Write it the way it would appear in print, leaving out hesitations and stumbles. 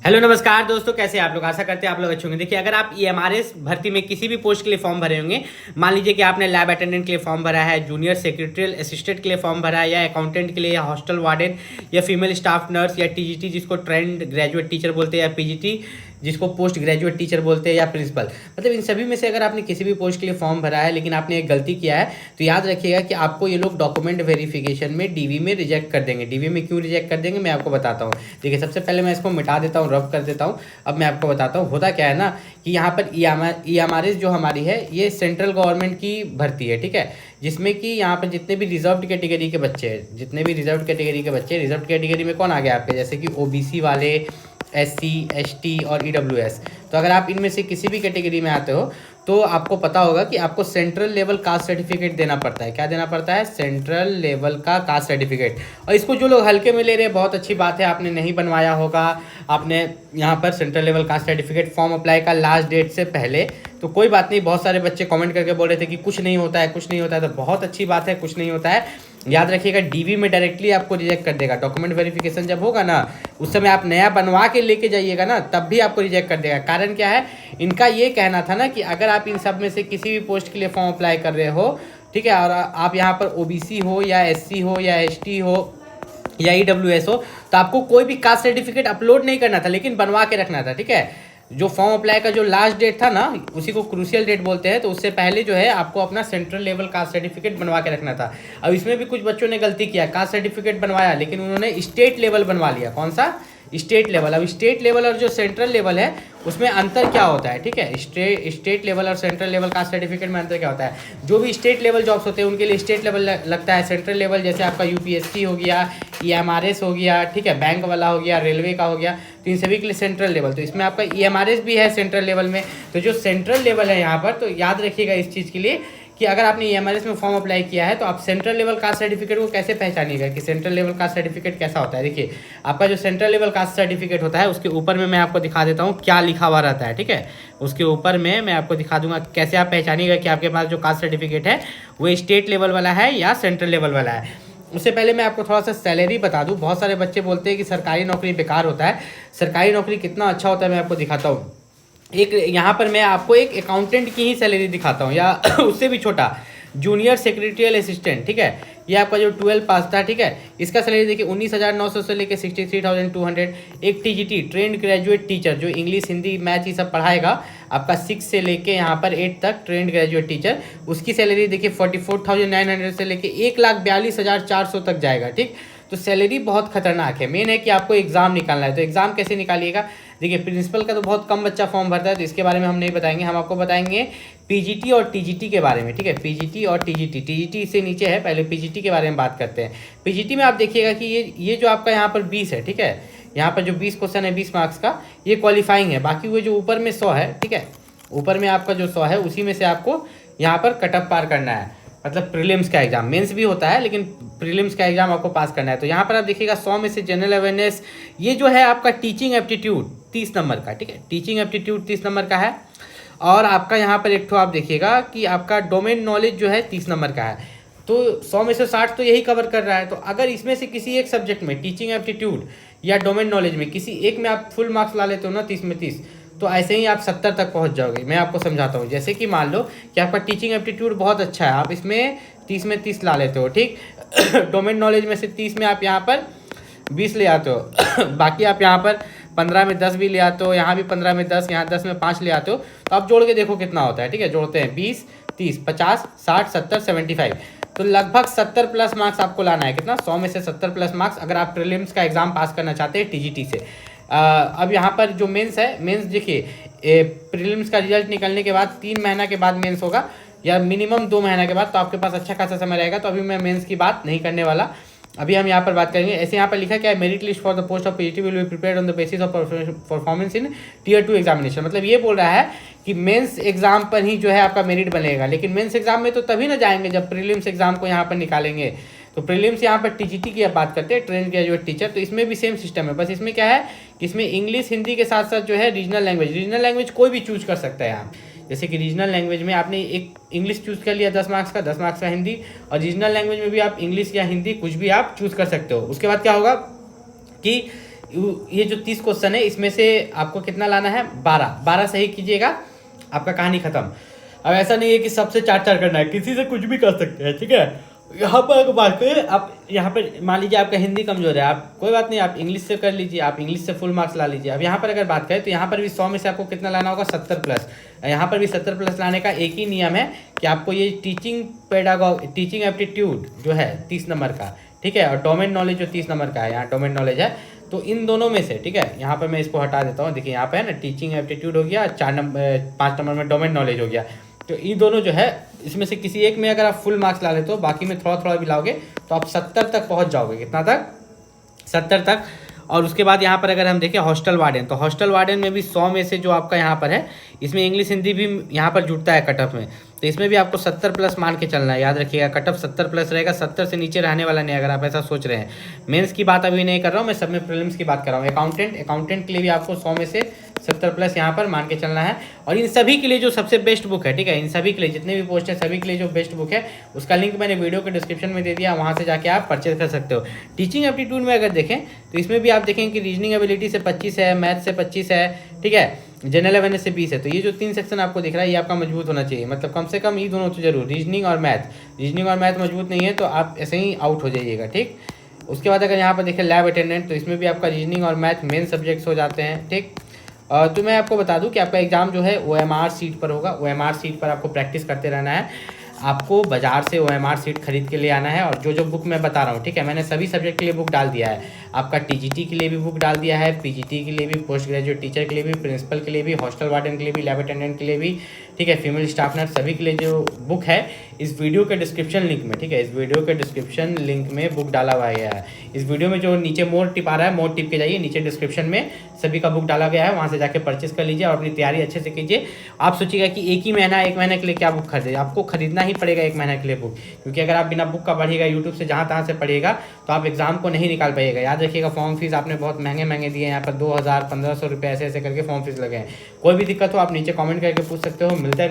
Hello नमस्कार दोस्तों, कैसे आप लोग। आशा करते हैं आप लोग अच्छे होंगे। देखिए, अगर आप ईएमआरएस भर्ती में किसी भी पोस्ट के लिए फॉर्म भरे होंगे, मान लीजिए कि आपने लैब अटेंडेंट के लिए फॉर्म भरा है, जूनियर सेक्रेटरियल असिस्टेंट के लिए फॉर्म भरा है, या अकाउंटेंट के लिए, या हॉस्टल वार्डन, या फीमेल स्टाफ नर्स, या टीजीटी जिसको ट्रेंड ग्रेजुएट टीचर बोलते हैं, या पीजीटी जिसको पोस्ट ग्रेजुएट टीचर बोलते हैं, या प्रिंसिपल, मतलब इन सभी में से अगर आपने किसी भी पोस्ट के लिए फॉर्म भरा है लेकिन आपने एक गलती किया है, तो याद रखिएगा कि आपको ये लोग डॉक्यूमेंट वेरिफिकेशन में डीवी में रिजेक्ट कर देंगे। डीवी में क्यों रिजेक्ट कर देंगे मैं आपको बताता हूँ। देखिए, सबसे पहले मैं इसको मिटा देता हूँ, रब कर देता हूँ। अब मैं आपको बताता हूँ होता क्या है ना, कि यहाँ पर ईएमआरएस जो हमारी है ये सेंट्रल गवर्नमेंट की भर्ती है, ठीक है, जिसमें कि यहाँ पर जितने भी रिजर्व्ड कैटेगरी के बच्चे हैं, रिजर्व्ड कैटेगरी में कौन आ गया आपके, जैसे कि ओबीसी वाले, एससी, एसटी और ईडब्ल्यूएस। तो अगर आप इनमें से किसी भी कैटेगरी में आते हो तो आपको पता होगा कि आपको सेंट्रल लेवल कास्ट सर्टिफिकेट देना पड़ता है। क्या देना पड़ता है? सेंट्रल लेवल का कास्ट सर्टिफिकेट। और इसको जो लोग हल्के में ले रहे हैं, बहुत अच्छी बात है, आपने नहीं बनवाया होगा, आपने यहाँ पर central level caste certificate form apply का लास्ट डेट से पहले, तो कोई बात नहीं। बहुत सारे बच्चे कमेंट करके बोल रहे थे कि कुछ नहीं होता है, कुछ नहीं होता है, तो बहुत अच्छी बात है, कुछ नहीं होता है। याद रखिएगा, डीवी में डायरेक्टली आपको रिजेक्ट कर देगा। डॉक्यूमेंट वेरिफिकेशन जब होगा ना, उस समय आप नया बनवा के लेके जाइएगा ना, तब भी आपको रिजेक्ट कर देगा। कारण क्या है, इनका ये कहना था ना कि अगर आप इन सब में से किसी भी पोस्ट के लिए फॉर्म अप्लाई कर रहे हो, ठीक है, और आप यहाँ पर ओबीसी हो या एससी हो या एसटी हो या ईडब्ल्यूएस हो, तो आपको कोई भी कास्ट सर्टिफिकेट अपलोड नहीं करना था, लेकिन बनवा के रखना था, ठीक है। जो फॉर्म अप्लाई का जो लास्ट डेट था ना, उसी को क्रूशियल डेट बोलते हैं, तो उससे पहले जो है आपको अपना सेंट्रल लेवल कास्ट सर्टिफिकेट बनवा के रखना था। अब इसमें भी कुछ बच्चों ने गलती किया, कास्ट सर्टिफिकेट बनवाया लेकिन उन्होंने स्टेट लेवल बनवा लिया। कौन सा? State level. अब स्टेट लेवल और जो सेंट्रल लेवल है उसमें अंतर क्या होता है, ठीक है। स्टेट लेवल और सेंट्रल लेवल का सर्टिफिकेट में अंतर क्या होता है? जो भी स्टेट लेवल जॉब्स होते हैं उनके लिए स्टेट लेवल लगता है। सेंट्रल लेवल जैसे आपका यूपीएससी हो गया, ईएमआरएस हो गया, ठीक है, बैंक वाला हो गया, रेलवे का हो गया, तो इन सभी के लिए सेंट्रल लेवल। तो इसमें आपका ईएमआरएस भी है सेंट्रल लेवल में। तो जो सेंट्रल लेवल है यहाँ पर, तो याद रखिएगा इस चीज़ के लिए कि अगर आपने ईएमआरएस में फॉर्म अप्लाई किया है तो आप सेंट्रल लेवल कास्ट सर्टिफिकेट को कैसे पहचानिएगा कि सेंट्रल लेवल कास्ट सर्टिफिकेट कैसा होता है। देखिए, आपका जो सेंट्रल लेवल कास्ट सर्टिफिकेट होता है उसके ऊपर में मैं आपको दिखा देता हूँ क्या लिखा हुआ रहता है, ठीक है। उसके ऊपर में मैं आपको दिखा दूंगा कैसे आप पहचानिएगा कि आपके पास जो कास्ट सर्टिफिकेट है वो स्टेट लेवल वाला है या सेंट्रल लेवल वाला है। उससे पहले मैं आपको थोड़ा सा सैलरी बता दूं। बहुत सारे बच्चे बोलते हैं कि सरकारी नौकरी बेकार होता है। सरकारी नौकरी कितना अच्छा होता है मैं आपको दिखाता हूँ। एक यहाँ पर मैं आपको एक अकाउंटेंट की ही सैलरी दिखाता हूँ, या उससे भी छोटा, जूनियर सेक्रेटरियल असिस्टेंट, ठीक है, ये आपका जो 12 पास था, ठीक है, इसका सैलरी देखिए 19,900 से लेकर 63,200। एक टीजीटी ट्रेंड ग्रेजुएट टीचर जो इंग्लिश, हिंदी, मैथ ये सब पढ़ाएगा, आपका 6 से लेके यहाँ पर 8 तक ट्रेंड ग्रेजुएट टीचर, उसकी सैलरी देखिए 44,900 से लेके 1,42,400 तक जाएगा, ठीक। तो सैलरी बहुत खतरनाक है। मेन है कि आपको एग्जाम निकालना है। तो एग्जाम कैसे निकालिएगा? देखिए, प्रिंसिपल का तो बहुत कम बच्चा फॉर्म भरता है, तो इसके बारे में हम नहीं बताएंगे। हम आपको बताएंगे पीजीटी और टीजीटी के बारे में, ठीक है। पीजीटी और टीजीटी, टीजीटी इससे नीचे है, पहले पीजीटी के बारे में बात करते हैं। पीजीटी में आप देखिएगा कि ये जो आपका यहाँ पर 20 है, ठीक है, यहाँ पर जो 20 क्वेश्चन है 20 मार्क्स का, ये क्वालिफाइंग है। बाकी वो जो ऊपर में 100 है, ठीक है, ऊपर में आपका जो 100 है उसी में से आपको यहाँ पर कटअप पार करना है। मतलब प्रीलिम्स का एग्जाम, मेंस भी होता है लेकिन प्रीलिम्स का एग्जाम आपको पास करना है। तो यहाँ पर आप देखिएगा 100 में से जनरल अवेयरनेस, ये जो है आपका टीचिंग एप्टीट्यूड 30 नंबर का, ठीक है, टीचिंग एप्टीट्यूड 30 नंबर का है। और आपका यहाँ पर एक ठो आप देखिएगा कि आपका डोमेन नॉलेज जो है 30 नंबर का है। तो 100 में से 60 तो यही कवर कर रहा है। तो अगर इसमें से किसी एक सब्जेक्ट में, टीचिंग एप्टीट्यूड या डोमेन नॉलेज में, किसी एक में आप फुल मार्क्स ला लेते हो ना 30 में 30, तो ऐसे ही आप 70 तक पहुंच जाओगे। मैं आपको समझाता हूँ। जैसे कि मान लो कि आपका टीचिंग एप्टीट्यूड बहुत अच्छा है, आप इसमें 30 में 30 ला लेते हो, ठीक। डोमेन नॉलेज में से 30 में आप यहाँ पर 20 ले आते हो। बाकी आप यहाँ पर 15 में 10 भी ले आते हो, यहाँ भी 15 में 10, यहाँ 10 में 5 ले आते हो। तो आप जोड़ के देखो कितना होता है, ठीक है। जोड़ते हैं 20, 30, 50, 60, 70, 75, तो लगभग 70 प्लस मार्क्स आपको लाना है। कितना? 100 में से 70 प्लस मार्क्स अगर आप प्रीलिम्स का एग्जाम पास करना चाहते हैं टीजीटी से। अब यहाँ पर जो मेंस है, मेंस देखिए प्रीलिम्स का रिजल्ट निकलने के बाद 3 महीना के बाद मेंस होगा, या मिनिमम 2 महीना के बाद, तो आपके पास अच्छा खासा समय रहेगा। तो अभी मैं मेंस की बात नहीं करने वाला, अभी हम यहाँ पर बात करेंगे। ऐसे यहाँ पर लिखा क्या है, merit list for the post of PGT will be prepared on the basis of performance in tier 2 examination. मतलब ये बोल रहा है कि मेंस एग्जाम पर ही जो है आपका मेरिट बनेगा, लेकिन मेंस एग्जाम में तो तभी ना जाएंगे जब प्रीलिम्स एग्जाम को यहाँ पर निकालेंगे। तो प्रीलिम्स यहाँ पर टीजीटी की बात करते हैं, ट्रेंड ग्रेजुएट टीचर, तो इसमें भी सेम सिस्टम है। बस इसमें क्या है कि इसमें इंग्लिश, हिंदी के साथ साथ जो है रीजनल लैंग्वेज कोई भी चूज कर सकता है यहाँ। जैसे कि रीजनल लैंग्वेज में आपने एक इंग्लिश चूज़ कर लिया 10 मार्क्स का, 10 मार्क्स का हिंदी, और रीजनल लैंग्वेज में भी आप इंग्लिश या हिंदी कुछ भी आप चूज़ कर सकते हो। उसके बाद क्या होगा कि ये जो 30 क्वेश्चन है इसमें से आपको कितना लाना है, 12 सही कीजिएगा, आपका कहानी खत्म। अब ऐसा नहीं है कि सबसे 4 करना है, किसी से कुछ भी कर सकते हैं, ठीक है। यहाँ पर अगर बात करें, आप यहाँ पर मान लीजिए आपका हिंदी कमजोर है, आप कोई बात नहीं, आप इंग्लिश से कर लीजिए, आप इंग्लिश से फुल मार्क्स ला लीजिए। अब यहाँ पर अगर बात करें तो यहाँ पर भी 100 में से आपको कितना लाना होगा, 70+। यहाँ पर भी 70+ लाने का एक ही नियम है कि आपको ये टीचिंग एप्टीट्यूड जो है 30 नंबर का, ठीक है, और डोमेन नॉलेज जो 30 नंबर का है, यहाँ डोमेन नॉलेज है, तो इन दोनों में से, ठीक है, यहाँ पर मैं इसको हटा देता हूँ। देखिए यहाँ पे है ना, टीचिंग एप्टीट्यूड हो गया, 5 नंबर में डोमेन नॉलेज हो गया। तो ये दोनों जो है इसमें से किसी एक में अगर आप फुल मार्क्स ला लेते हो, बाकी में थोड़ा थोड़ा भी लाओगे तो आप 70 तक पहुंच जाओगे। कितना तक, 70 तक। और उसके बाद यहाँ पर अगर हम देखें हॉस्टल वार्डन, तो हॉस्टल वार्डन में भी 100 में से जो आपका यहाँ पर है, इसमें इंग्लिश हिंदी भी यहाँ पर जुड़ता है कट ऑफ में, तो इसमें भी आपको 70+ मान के चलना है। याद रखिएगा कट ऑफ 70+ रहेगा, 70 से नीचे रहने वाला नहीं, अगर आप ऐसा सोच रहे हैं। मेंस की बात अभी नहीं कर रहा हूँ मैं, सब में प्रीलिम्स की बात कर रहा हूँ। अकाउंटेंट के लिए भी आपको 100 में से 70+ यहाँ पर मान के चलना है। और इन सभी के लिए जो सबसे बेस्ट बुक है, ठीक है, इन सभी के लिए जितने भी पोस्ट है सभी के लिए जो बेस्ट बुक है उसका लिंक मैंने वीडियो के डिस्क्रिप्शन में दे दिया, वहाँ से जाके आप परचेज कर सकते हो। टीचिंग एप्टीट्यूड में अगर देखें तो इसमें भी आप देखें कि रीजनिंग एबिलिटी से 25 है, मैथ से 25 है, ठीक है, जनरल अवेयरनेस से 20 है। तो ये जो 3 सेक्शन आपको दिख रहा है ये आपका मजबूत होना चाहिए, मतलब कम से कम ये दोनों तो जरूर, रीजनिंग और मैथ मजबूत नहीं है तो आप ऐसे ही आउट हो जाइएगा, ठीक। उसके बाद अगर यहाँ पर देखें लैब अटेंडेंट, तो इसमें भी आपका रीजनिंग और मैथ मेन सब्जेक्ट्स हो जाते हैं, ठीक। तो मैं आपको बता दूं कि आपका एग्ज़ाम जो है OMR सीट पर होगा। OMR सीट पर आपको प्रैक्टिस करते रहना है, आपको बाजार से OMR सीट खरीद के ले आना है। और जो बुक मैं बता रहा हूँ, ठीक है, मैंने सभी सब्जेक्ट के लिए बुक डाल दिया है। आपका TGT के लिए भी बुक डाल दिया है, PGT के लिए भी, पोस्ट ग्रेजुएट टीचर के लिए भी, प्रिंसिपल के लिए भी, हॉस्टल वार्डन के लिए भी, लैब अटेंडेंट के लिए भी, ठीक है, फीमेल स्टाफ नर्स, सभी के लिए जो बुक है इस वीडियो के डिस्क्रिप्शन लिंक में, ठीक है, इस वीडियो के डिस्क्रिप्शन लिंक में बुक डाला हुआ गया है। इस वीडियो में जो नीचे मोर टिप आ रहा है, मोर टिप के जाइए, नीचे डिस्क्रिप्शन में सभी का बुक डाला गया है, वहाँ से जाके परचेस कर लीजिए और अपनी तैयारी अच्छे से कीजिए। आप सोचिएगा कि एक महीने के लिए क्या बुक खरीदे, आपको खरीदना ही पड़ेगा 1 महीने के लिए बुक, क्योंकि अगर आप बिना बुक का पढ़िएगा, यूट्यूब से जहाँ तहाँ से पढ़िएगा, तो आप एग्जाम को नहीं निकाल पाइएगा। याद रखिएगा फॉर्म फीस आपने बहुत महंगे दिए, यहाँ पर 2000 1500 रुपये ऐसे करके फॉर्म फीस लगे हैं। कोई भी दिक्कत हो आप नीचे कमेंट करके पूछ सकते हो। मिलता है